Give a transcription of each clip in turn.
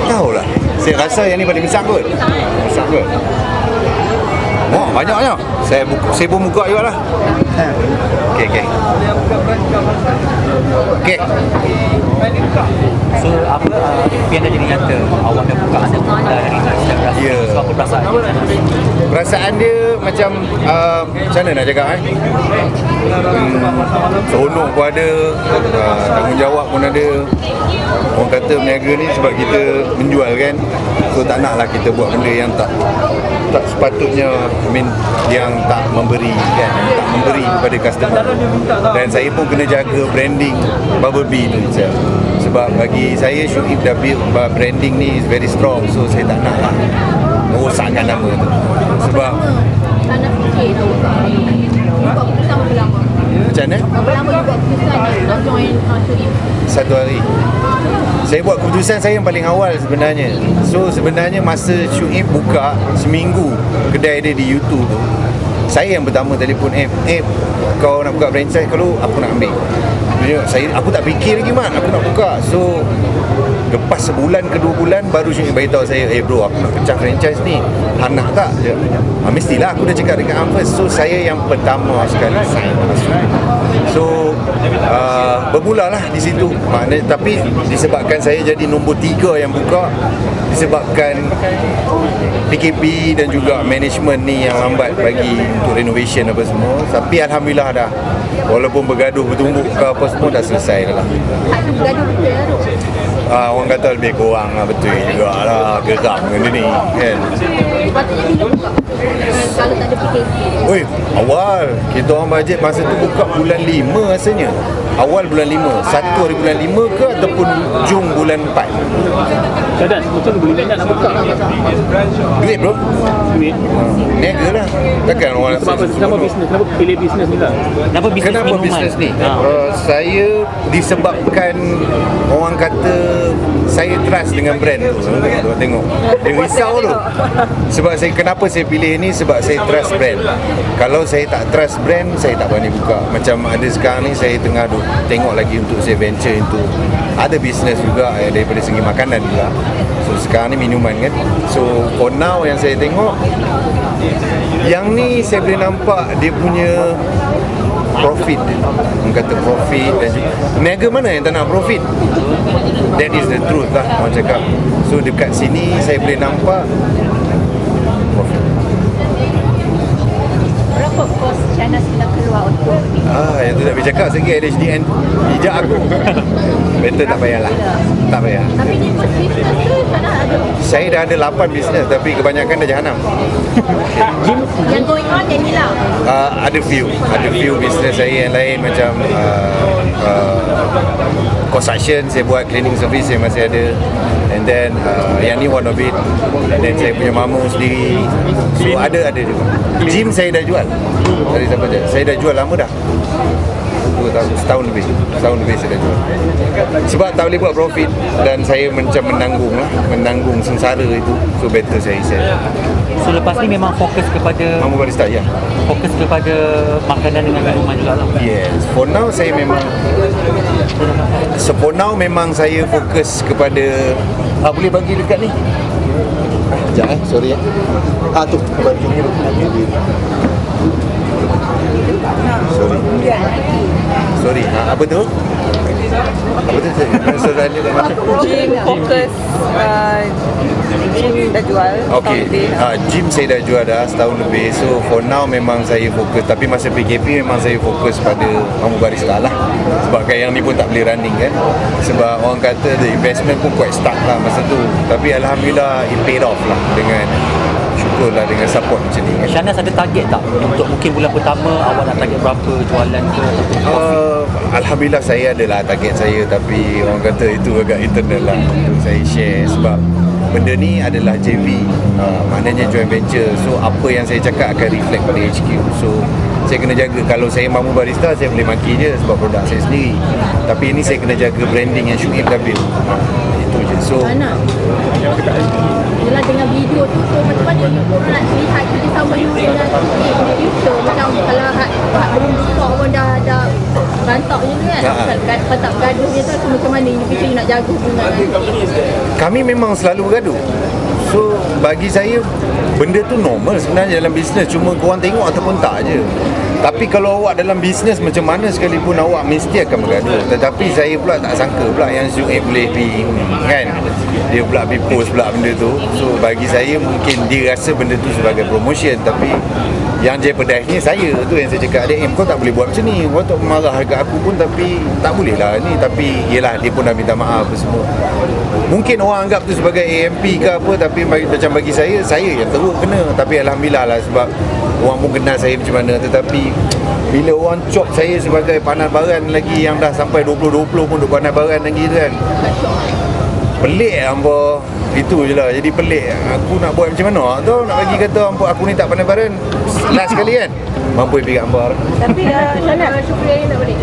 Tahulah. Saya rasa yang ni paling besar kot. Besar kot. Oh, banyaknya. Saya pun buka juga lah. Okey. So apa impian dah jadi nyata? Awak dah buka anda dari Instagram. Ya. So apa perasaan dia? Perasaan dia macam macam mana nak cakap seronok pun ada, tanggungjawab pun ada. Orang kata berniaga ni sebab kita menjual kan. So tak naklah kita buat benda yang tak sepatutnya, yang tak memberi kan, tak memberi kepada customer. Dan saya pun kena jaga branding Bubble Bee tu sebab bagi saya Syuib dah build branding ni is very strong. So saya tak nak lah merosakkan nama tu. Sebab tak nak fikir tu buat keputusan berapa lama? Macam mana? Berapa lama you buat keputusan nak join Syuib? 1 hari. Saya buat keputusan saya yang paling awal sebenarnya. So sebenarnya masa Syuib buka seminggu kedai dia di YouTube tu, saya yang pertama telefon kau nak buka franchise, kalau aku nak ambil. Aku tak fikir lagi aku nak buka. So lepas sebulan ke 2 bulan baru Syuib beritahu saya, bro, aku nak pecah franchise ni, nak tak? Mestilah aku dah cakap dengan First. So saya yang pertama sekali sign. So bermulalah di situ. Tapi disebabkan saya jadi nombor 3 yang buka, disebabkan PKP dan juga management ni yang lambat bagi untuk renovation apa semua. Tapi alhamdulillah dah, walaupun bergaduh bertumbuk ke apa semua, dah selesai dah lah. Ada bergaduh betul lah tu? Orang kata lebih kurang lah, betul juga lah, geram benda ni kan. Patutnya bila buka kalau tak ada PKP? Oi, awal kita orang bajet masa tu buka bulan 5 rasanya. Awal bulan 5, 1 hari bulan 5 ke ataupun hujung bulan 4. Keadaan betul boleh nak buka. Duit bro. Duit. Niaga lah. Takkan orang Kenapa bisnes? Kenapa pilih bisnes ni lah? Kenapa bisnes ni? Saya disebabkan orang kata saya trust dengan brand tu. Tengok. Dia risau tu. Sebab kenapa saya pilih ni? Sebab saya trust brand. Kalau saya tak trust brand, saya tak berani buka. Macam ada sekarang ni saya tengah tengok lagi untuk saya venture into ada bisnes juga daripada segi makanan juga. So sekarang ni minuman kan. So for now yang saya tengok, yang ni saya boleh nampak dia punya profit. Orang kata profit dan juga niaga mana yang tak nak profit? That is the truth lah orang cakap. So dekat sini saya boleh nampak profit. Berapa kos Syahnas bila keluar untuk yang tu tak boleh cakap. Segi ADHDN hijab aku. Better tak payahlah. Tak payah. tapi ni kos bisnes tu Syahnas ada Saya dah ada 8 bisnes tapi kebanyakan dah jahanam. yang going on yang ni lah. Ada few bisnes saya yang lain macam construction, saya buat cleaning service saya masih ada, and then yang ni one of it, and then saya punya mamu sendiri. So ada juga. Gym saya dah jual dari sampai saya dah jual lama dah. 2 tahun, setahun lebih saya dah jual. Sebab tak boleh buat profit dan saya macam menanggung sengsara itu. So better saya share. So lepas ni memang fokus kepada Mamu barista ya. Fokus kepada makanan dengan minuman juga lah. Yes, for now saya memang saya fokus kepada boleh bagi dekat ni. Sekejap sorry tu baju ni. Sorry, apa tu? Apa tu? Soalannya kat mana? Gym fokus gym dah jual. Okey. Gym saya dah jual dah setahun lebih. So for now memang saya fokus. Tapi masa PKP memang saya fokus pada Mamu Barista lah. Sebab yang ni pun tak boleh running kan. Sebab orang kata the investment pun quite stuck lah masa tu. Tapi alhamdulillah it paid off lah syukurlah dengan support macam ni kan. Syahnas ada target tak? Untuk mungkin bulan pertama awak nak target berapa jualan ke? Alhamdulillah saya adalah target saya, tapi orang kata itu agak internal lah untuk saya share. Sebab benda ni adalah JV, maknanya joint venture. So apa yang saya cakap akan reflect pada HQ. So saya kena jaga. Kalau saya Mamu Barista, saya boleh maki je sebab produk saya sendiri. Tapi ini saya kena jaga branding yang Syuib dah build. Itu je. So Yelah dengan video tu macam mana you korang nak lihat kerjasama you dengan distributor. Macam kalau belum buka pun dah rantak je kan. Rantak gaduh je tu macam mana you fikir you nak jaga hubungan nanti. Kami memang selalu bergaduh. So bagi saya benda tu normal sebenarnya dalam bisnes, cuma korang tengok ataupun tak je. Tapi kalau awak dalam bisnes macam mana sekalipun awak mesti akan bergaduh. Tetapi saya pula tak sangka pula yang Syuib boleh pergi kan. Dia pula pergi post pula benda tu. So bagi saya mungkin dia rasa benda tu sebagai promotion, tapi yang jeopardize-nya saya tu yang saya cakap dia, kau tak boleh buat macam ni. Kau tak marah dekat aku pun tapi tak boleh lah ni. Tapi yelah dia pun dah minta maaf apa semua. Mungkin orang anggap tu sebagai AMP ke apa, tapi macam bagi saya yang teruk kena. Tapi Alhamdulillah lah sebab orang pun kenal saya macam mana. Tetapi bila orang cop saya sebagai panas baran lagi yang dah sampai 2020 pun duk panas baran lagi tu kan, pelik hampa. Itu je lah, jadi pelik. Aku nak buat macam mana tu, nak bagi kata hampa aku ni tak panas baran. Last sekali kan mampu pergi kat hampa. Tapi Syana Syukri nak balik.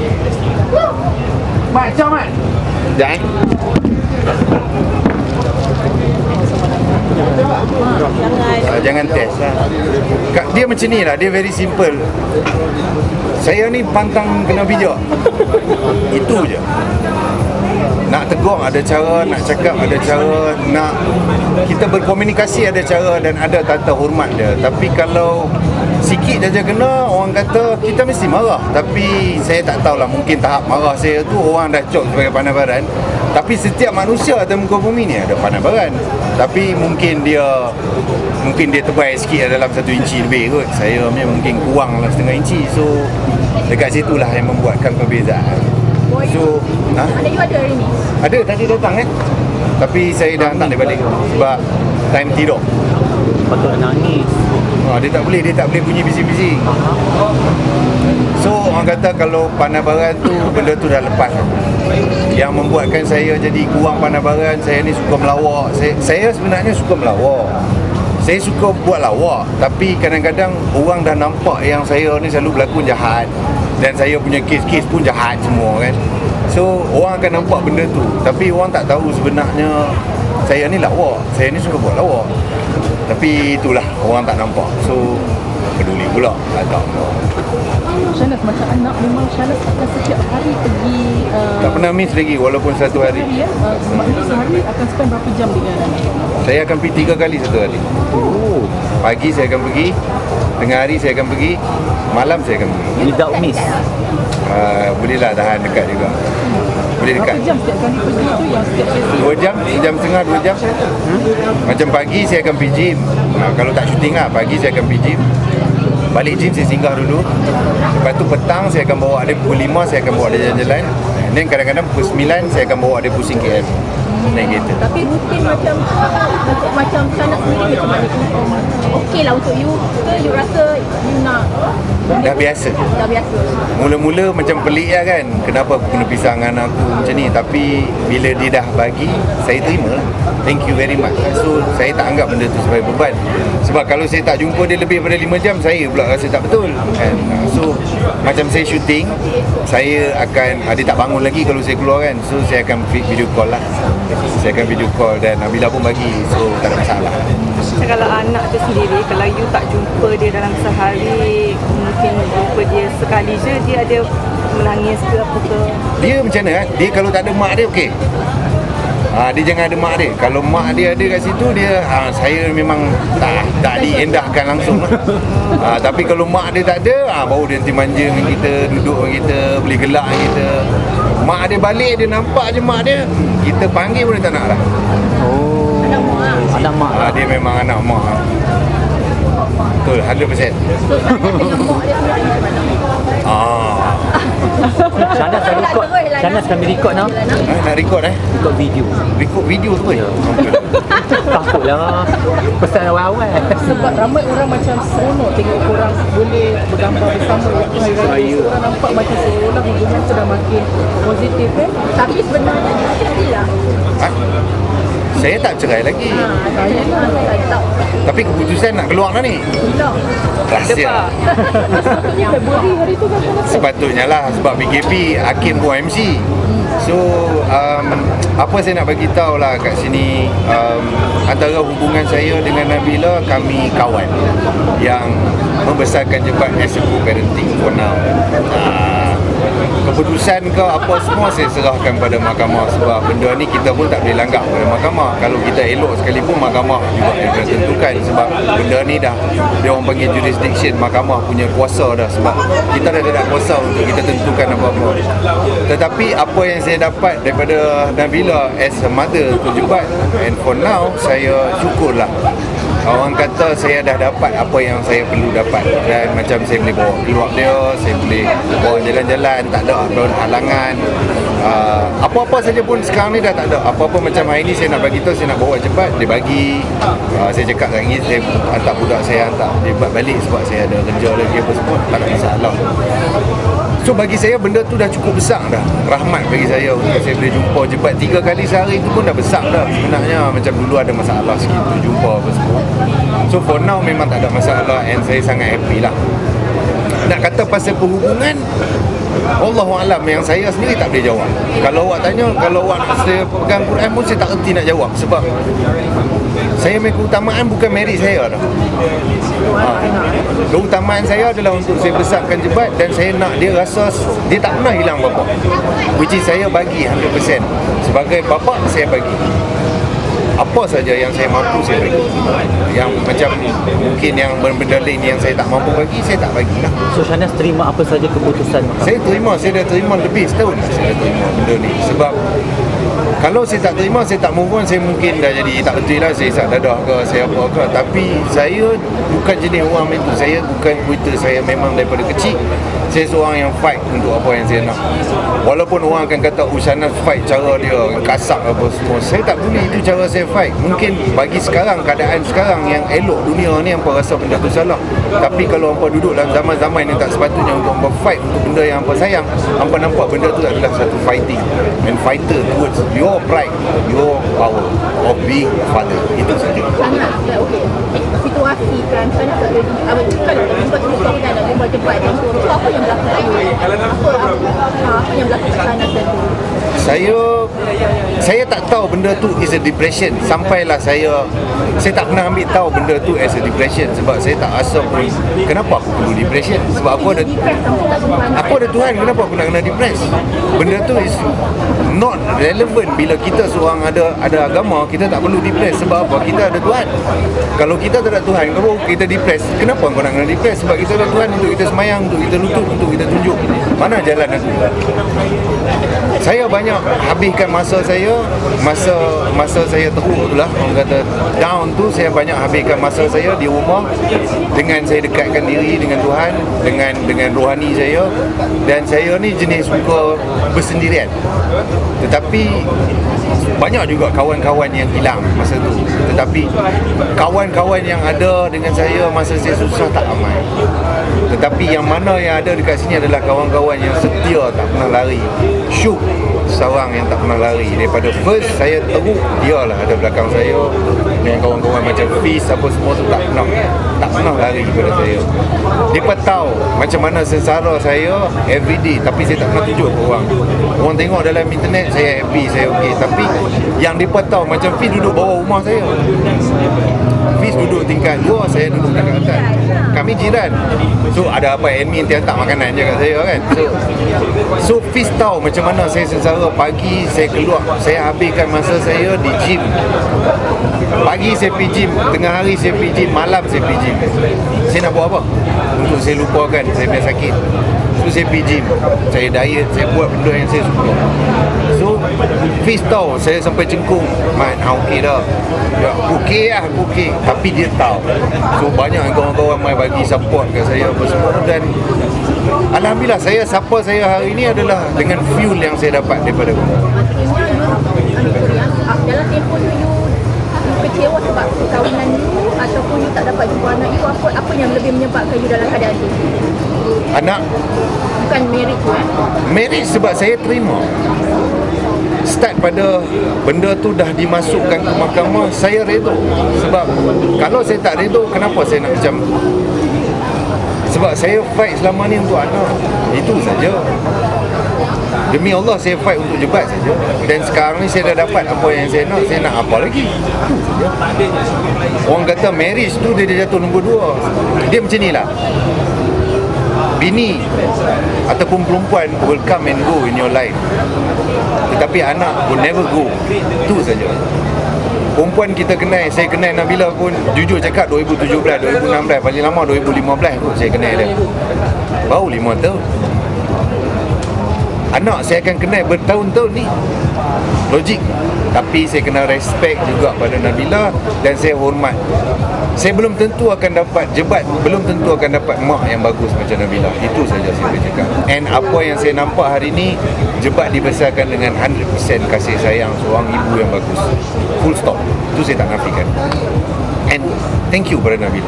Mat, jom Mat. Sekejap jangan test lah. Dia macam ni lah, dia very simple. Saya ni pantang kena bijak. Itu je. Nak tegur ada cara, nak cakap ada cara, nak kita berkomunikasi ada cara dan ada tata hormat dia. Tapi kalau sikit saja kena, orang kata kita mesti marah. Tapi saya tak tahulah, mungkin tahap marah saya tu orang dah cop sebagai panas baran. Tapi setiap manusia atas muka bumi ni ada panas baran. Tapi mungkin dia terbaik sikit dalam 1 inci lebih kot. Saya mungkin kurang lah 1/2 inci. So dekat situlah yang membuatkan perbezaan. So, Ada you ada hari ni? Ada, tadi datang tapi saya dah hantar dia balik sebab time tidur. Patut nangis. Dia tak boleh bunyi bising-bising. So orang kata kalau panas baran tu benda tu dah lepas. Yang membuatkan saya jadi kurang panas baran, saya ni suka melawak. Saya sebenarnya suka melawak. Saya suka buat lawak, tapi kadang-kadang orang dah nampak yang saya ni selalu berlakon jahat. Dan saya punya kes-kes pun jahat semua kan. So orang akan nampak benda tu, tapi orang tak tahu sebenarnya saya ni lawak. Saya ni suka buat lawak. Tapi itulah orang tak nampak. So peduli pula tak. Syana macam anak memang Syana akan setiap hari pergi tak pernah miss lagi walaupun satu hari. Maknanya sehari akan spend berapa jam dengan anak? Saya akan pergi 3 kali satu hari. Pagi saya akan pergi, tengah hari saya akan pergi, malam saya akan pergi. Without miss. Bolehlah tahan dekat juga. Boleh dekat. Berapa jam setiap kali pergi tu yang setiap sesi? 2 jam, 1 jam setengah, 2 jam. Macam pagi saya akan pergi gym. Kalau tak syuting lah, pagi saya akan pergi gym. Balik gym saya singgah dulu. Lepas tu petang saya akan bawa dia pukul 5, saya akan bawa dia jalan-jalan. Dan kadang-kadang pukul 9 saya akan bawa dia pusing KL. Naik kereta. Tapi rutin macam Syana sendiri macam mana? Okey lah untuk you ke you rasa you nak? Dah biasa. Mula-mula macam pelik lah kan, kenapa aku kena pisah dengan aku macam ni. Tapi bila dia dah bagi, saya terima lah. Thank you very much. So saya tak anggap benda tu sebagai beban. Sebab kalau saya tak jumpa dia lebih daripada 5 jam, saya pula rasa tak betul kan. So macam saya syuting, saya akan dia tak bangun lagi kalau saya keluar kan. So saya akan video call lah. Saya akan video call dan Nabila pun bagi. So tak ada masalah. Kalau anak tu sendiri, kalau you tak jumpa dia dalam sehari, mungkin jumpa dia sekali je, dia ada menangis ke apa ke? Dia macam mana kan? Dia kalau tak ada mak dia okey. Dia jangan ada mak dia. Kalau mak dia ada kat situ, dia saya memang tak diendahkan langsung lah. Tapi kalau mak dia tak ada, baru dia nanti manja dengan kita, duduk dengan kita, beli gelak dengan kita. Mak dia balik, dia nampak je mak dia, kita panggil pun dia tak nak lah. Anak mak. Dia memang anak mak. Betul, 100%. So Syana dengan mak dia sendiri macam mana? Syana sekarang record. Syana sekarang record now. Nak record Record video. Record video tu ya. Takutlah pesan awal-awal. Sebab ramai orang macam seronok tengok korang boleh bergambar bersama waktu hari raya. Orang nampak macam seolah hubungan tu dah makin positif kan. Tapi sebenarnya dia lah. Saya tak cerai lagi. Saya tahu. Tapi keputusan nak keluar dah ni. Rahsia. Sepatutnya Februari hari tu kan? Sepatutnya lah sebab PKP Hakim pun MC. So apa saya nak bagi tahu lah kat sini, antara hubungan saya dengan Nabila, kami kawan yang membesarkan Jebat as a co-parenting for now. Keputusan ke apa semua saya serahkan pada mahkamah, sebab benda ni kita pun tak boleh langgar pada mahkamah. Kalau kita elok sekalipun, mahkamah juga yang kena tentukan, sebab benda ni dah dia orang panggil jurisdiction, mahkamah punya kuasa dah, sebab kita dah tak kuasa untuk kita tentukan apa-apa. Tetapi apa yang saya dapat daripada Nabila as a mother to Jebat, and for now saya syukurlah. Orang kata saya dah dapat apa yang saya perlu dapat, dan macam saya boleh bawa keluar dia, saya boleh bawa jalan-jalan, tak ada halangan. Apa-apa saja pun sekarang ni dah tak ada. Apa-apa macam hari ni saya nak bagi tahu, saya nak bawa Jebat, dia bagi. Saya cakap lagi, saya hantar budak saya, hantar Jebat balik sebab saya ada kerja lagi apa semua, tak ada masalah. So bagi saya benda tu dah cukup besar dah. Rahmat bagi saya untuk saya boleh jumpa Jebat 3 kali sehari tu pun dah besar dah sebenarnya. Macam dulu ada masalah sikit tu jumpa apa semua. So for now memang tak ada masalah, and saya sangat happy lah. Nak kata pasal perhubungan, Allahualam, yang saya sendiri tak boleh jawab. Kalau awak tanya, kalau awak nak saya pegang Quran pun saya tak erti nak jawab, sebab saya punya keutamaan bukan merit saya dah. Keutamaan saya adalah untuk saya besarkan Jebat, dan saya nak dia rasa dia tak pernah hilang bapa, which is saya bagi 100%. Sebagai bapa saya bagi apa saja yang saya mampu, saya bagi. Yang macam mungkin yang benda lain yang saya tak mampu bagi, saya tak bagilah. So Shahnaz terima apa saja keputusan mahkamah? Saya dah terima lebih setahun saya dah terima benda ni. Sebab kalau saya tak terima, saya tak move on, saya mungkin dah jadi tak betul lah, saya isak dadah ke, saya apa ke. Tapi saya bukan jenis orang macam tu. Saya bukan Twitter, saya memang daripada kecil saya seorang yang fight untuk apa yang saya nak. Walaupun orang akan kata Shahnaz fight cara dia kasar apa semua, saya tak boleh itu cara saya fight. Mungkin bagi sekarang, keadaan sekarang yang elok dunia ni, hampa rasa benda tu salah. Tapi kalau hampa duduk dalam zaman-zaman yang tak sepatutnya untuk hampa fight untuk benda yang hampa sayang, hampa nampak benda tu adalah satu fighting, and fighter towards your pride, your power of being father. Itu saja. Sangat okey. Situasi kan sangat tak ada. Kalau kita tahu kan ada Jebat yang tu, apa yang berlaku? Apa yang berlaku sana tu? Saya tak tahu benda tu is a depression. Sampailah saya tak pernah ambil tahu benda tu as a depression, sebab saya tak rasa pun kenapa aku perlu depression. Sebab aku ada Tuhan, kenapa aku nak kena depress? Benda tu is not relevant. Bila kita seorang ada agama, kita tak perlu depress. Sebab apa? Kita ada Tuhan. Kalau kita tak ada Tuhan, kalau kita depress, kenapa kau nak kena depress? Sebab kita ada Tuhan untuk kita semayang, untuk kita lutut, untuk kita tunjuk mana jalan itu. Saya banyak habiskan masa saya, masa saya teruk tu lah, orang kata down tu, saya banyak habiskan masa saya di rumah dengan saya dekatkan diri dengan Tuhan, dengan rohani saya. Dan saya ni jenis suka bersendirian, tetapi banyak juga kawan-kawan yang hilang masa tu. Tetapi kawan-kawan yang ada dengan saya masa saya susah tak ramai. Tetapi yang mana yang ada dekat sini adalah kawan-kawan yang setia, tak pernah lari. Syuk seorang yang tak pernah lari. Daripada first saya teruk, dia lah ada belakang saya. Dengan kawan-kawan macam Fiz apa semua tu tak pernah lari daripada saya. Mereka tahu macam mana sengsara saya everyday, tapi saya tak pernah tunjuk ke orang. Orang tengok dalam internet saya happy, saya okey. Tapi yang mereka tahu, macam Fiz duduk bawah rumah saya, Fiz duduk tingkat 2, saya duduk tingkat atas. Kami jiran. So ada apa, admin nanti hantar makanan je kat saya kan. So Fiz tahu macam mana saya sengsara. Pagi saya keluar, saya habiskan masa saya di gym. Pagi saya pergi gym, tengah hari saya pergi gym, malam saya pergi gym. Saya nak buat apa? Untuk saya lupakan saya punya sakit. So saya pergi gym, saya diet, saya buat benda yang saya suka. So Fiz tahu saya sampai cengkung, "Man, okey dah." Ya, okey lah, okey. Tapi dia tahu. So banyak kawan-kawan mai bagi support kat saya apa semua. Dan alhamdulillah, siapa saya hari ini adalah dengan fuel yang saya dapat daripada kamu. Dalam tempoh you kecewa sebab perkahwinan you ataupun you tak dapat jumpa anak you, apa yang lebih menyebabkan you dalam keadaan tu? Anak, bukan merit tu kan? Merit sebab saya terima. Start pada benda tu dah dimasukkan ke mahkamah, saya redha. Sebab kalau saya tak redha, kenapa saya nak macam tu? Sebab saya fight selama ni untuk anak. Itu saja. Demi Allah saya fight untuk jebat saja. Dan sekarang ni saya dah dapat apa yang saya nak apa lagi? Orang kata marriage tu dia jatuh nombor 2. Dia macam ni lah. Bini ataupun perempuan will come and go in your life, tetapi anak will never go. Itu saja. Perempuan kita kenal, saya kenal Nabila pun jujur cakap 2017, 2016, paling lama 2015 kot saya kenal dia. Baru 5 tahun. Anak saya akan kenal bertahun-tahun ni. Logik. Tapi saya kena respect juga pada Nabila dan saya hormat. Saya belum tentu akan dapat jebat, belum tentu akan dapat mak yang bagus macam Nabila. Itu saja saya boleh cakap. And apa yang saya nampak hari ni, jebat dibesarkan dengan 100% kasih sayang seorang ibu yang bagus. Full stop. Itu saya tak nafikan. And thank you pada Nabila.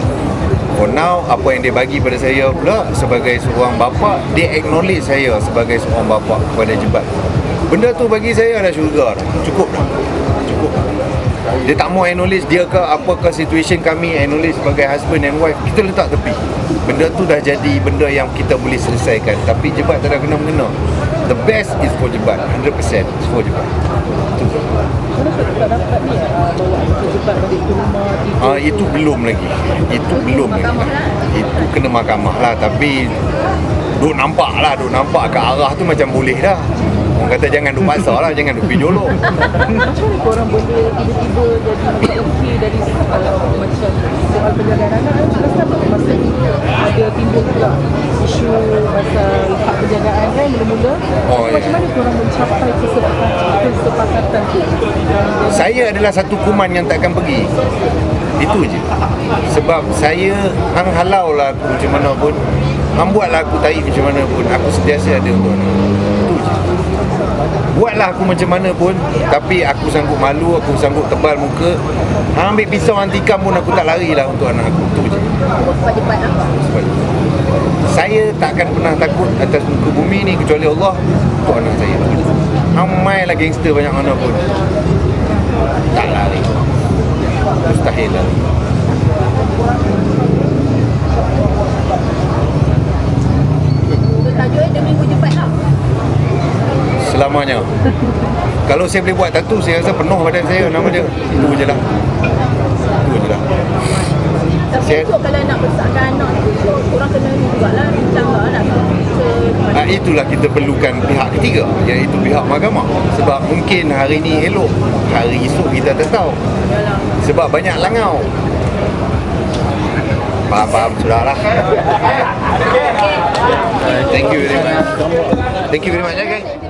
For now, apa yang dia bagi pada saya pula sebagai seorang bapa, dia acknowledge saya sebagai seorang bapa kepada jebat. Benda tu bagi saya dah syurga dah. Cukup dah. Cukup dah. Dia tak mau acknowledge dia ke apakah situation kami, acknowledge sebagai husband and wife, kita letak tepi. Benda tu dah jadi benda yang kita boleh selesaikan. Tapi jebat tak ada kena-mengena. The best is for jebat. 100% is for jebat. Kenapa tak dapat ni bawa jebat balik ke rumah tidur? Itu belum lagi. Itu belum lagi. Itu kena mahkamah lah. Tapi duk nampak ke arah tu macam boleh dah. Orang kata jangan duk pasar lah, jangan duk pergi jolok. Macam mana korang boleh tiba-tiba jadi okey dari macam soal penjagaan anak? Kenapa masa ni ada timbul pula isu pasal hak penjagaan kan mula-mula? Macam mana korang mencapai kesepakatan tu? Saya adalah satu kuman yang takkan pergi. Itu je. Sebab saya hang halau lah aku macam mana pun, hang buatlah aku tarik macam mana pun, aku sentiasa ada untuk anak. Itu je. Buatlah aku macam mana pun, tapi aku sanggup malu, aku sanggup tebal muka. Hang ambil pisau, hang tikam pun aku tak lari lah untuk anak aku. Itu je. Saya takkan pernah takut atas muka bumi ni kecuali Allah untuk anak saya. Hang main lah gangster banyak mana pun, tak lari. Mustahil lah. Tajuk dia minggu jebat lah. Selamanya. Kalau saya boleh buat tattoo, saya rasa penuh badan saya nama dia. Itu je lah. Itu je lah. Tapi esok kalau nak besarkan anak tu, korang kena ni jugalah, bincang lah itulah kita perlukan pihak ketiga, iaitu pihak mahkamah. Sebab mungkin hari ni elok, hari esok kita tak tahu. Sebab banyak langau. Faham, sudahlah. Thank you very much. Thank you very much, guys.